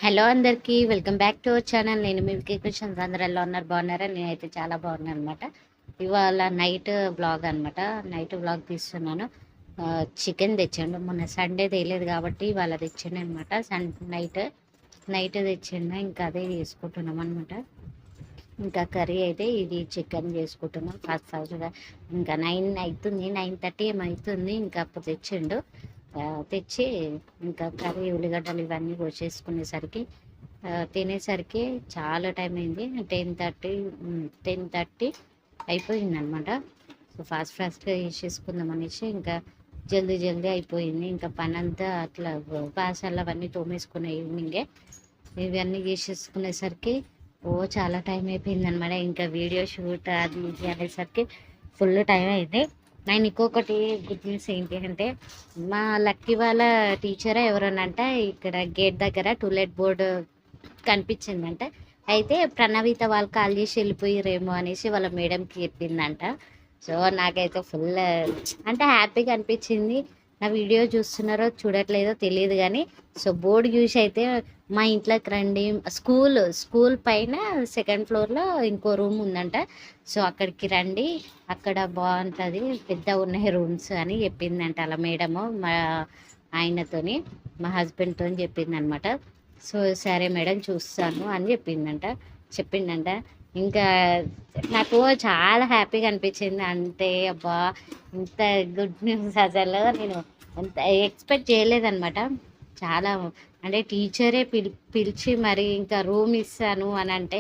Hello అందరికీ welcome back to our channel. నేను మీ కృష్ణ. అందరూ ఎలా ఉన్నారు? బాగున్నారా? నేనైతే చాలా బాగున్నాను అనమాట. ఇవాళ నైట్ బ్లాగ్ అనమాట. నైట్ బ్లాగ్ తీస్తున్నాను. చికెన్ తెచ్చాడు. మొన్న సండే తేలేదు కాబట్టి ఇవాళ తెచ్చాను అనమాట. నైట్ తెచ్చిండు. ఇంకా అదే చేసుకుంటున్నాం అనమాట. ఇంకా కర్రీ అయితే ఇది చికెన్ చేసుకుంటున్నాం ఫాస్ట్గా. ఇంకా 9 అవుతుంది, 9:30 ఏమవుతుంది. ఇంకా అప్పుడు తెచ్చిండు. తెచ్చి ఇంకా కర్రీ ఉల్లిగడ్డలు ఇవన్నీ కోసేసుకునేసరికి తినేసరికి చాలా టైం అయింది. 10:30 అయిపోయింది అనమాట. సో ఫాస్ట్గా వేసేసుకుందాం అనేసి ఇంకా జల్దీ అయిపోయింది. ఇంకా పని అంతా అట్లా బాసలు అవన్నీ తోమేసుకునే ఈవినింగే ఇవన్నీ చేసేసుకునేసరికి చాలా టైం అయిపోయింది అనమాట. ఇంకా వీడియో షూట్ అది ఇది అనేసరికి ఫుల్ టైం అయింది. నేను ఇంకొకటి గుడ్ న్యూస్ ఏంటి అంటే, మా లక్కీ వాళ్ళ టీచరే ఎవరనంటే ఇక్కడ గేట్ దగ్గర టూలెట్ బోర్డు కనిపించిందంట. అయితే ప్రణవిత వాళ్ళు కాల్ చేసి వెళ్ళిపోయారేమో అనేసి వాళ్ళ మేడంకి చెప్పిందంట. సో నాకైతే ఫుల్ అంటే హ్యాపీగా అనిపించింది. నా వీడియో చూస్తున్నారో చూడట్లేదో తెలియదు కానీ, సో బోర్డు చూసి అయితే మా ఇంట్లోకి రండి, స్కూల్ పైన సెకండ్ ఫ్లోర్లో ఇంకో రూమ్ ఉందంట. సో అక్కడికి రండి, అక్కడ బాగుంటుంది, పెద్ద ఉన్నాయి రూమ్స్ అని చెప్పిందంట అలా మేడము మా ఆయనతోని, మా హస్బెండ్తో చెప్పిందనమాట. సో సరే మేడం చూస్తాను అని చెప్పిండంట. ఇంకా నాకు చాలా హ్యాపీగా అనిపించింది. అంటే అబ్బా, ఇంత గుడ్ న్యూస్ అసలు నేను అంత ఎక్స్పెక్ట్ చేయలేదన్నమాట. చాలా అంటే టీచరే పిలిచి మరి ఇంకా రూమ్ ఇస్తాను అని అంటే,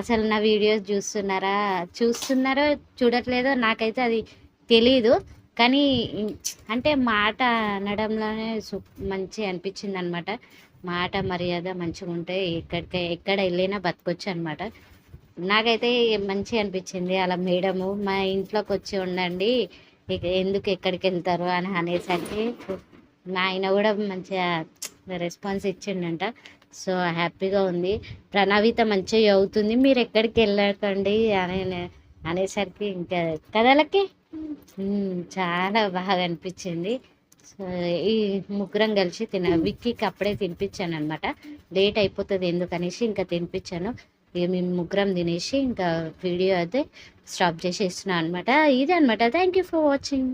అసలు నా వీడియోస్ చూస్తున్నారో చూడట్లేదో నాకైతే అది తెలీదు. కానీ అంటే మాట అనడంలోనే మంచి అనిపించింది అనమాట. మాట మర్యాద మంచిగా ఉంటే ఎక్కడ వెళ్ళినా బతకొచ్చు అనమాట. నాకైతే మంచిగా అనిపించింది. అలా మేడము మా ఇంట్లోకి వచ్చి ఉండండి, ఇక ఎందుకు ఎక్కడికి వెళ్తారు అని అనేసరికి మా ఆయన కూడా మంచిగా రెస్పాన్స్ ఇచ్చిండంట. సో హ్యాపీగా ఉంది. ప్రణవిత మంచిగా చదువుతుంది, మీరు ఎక్కడికి వెళ్ళకండి అనేసరికి ఇంకా కథలకి చాలా బాగా అనిపించింది. సో ఈ ముగ్గురం కలిసి విక్కీకి అప్పుడే తినిపించాను అనమాట. లేట్ అయిపోతుంది ఎందుకనేసి ఇంకా తినిపించాను. ఇక మేము ముగ్గురం తినేసి ఇంకా వీడియో అయితే స్టాప్ చేసేస్తున్నాను అనమాట. ఇదే అనమాట. Thank you for watching.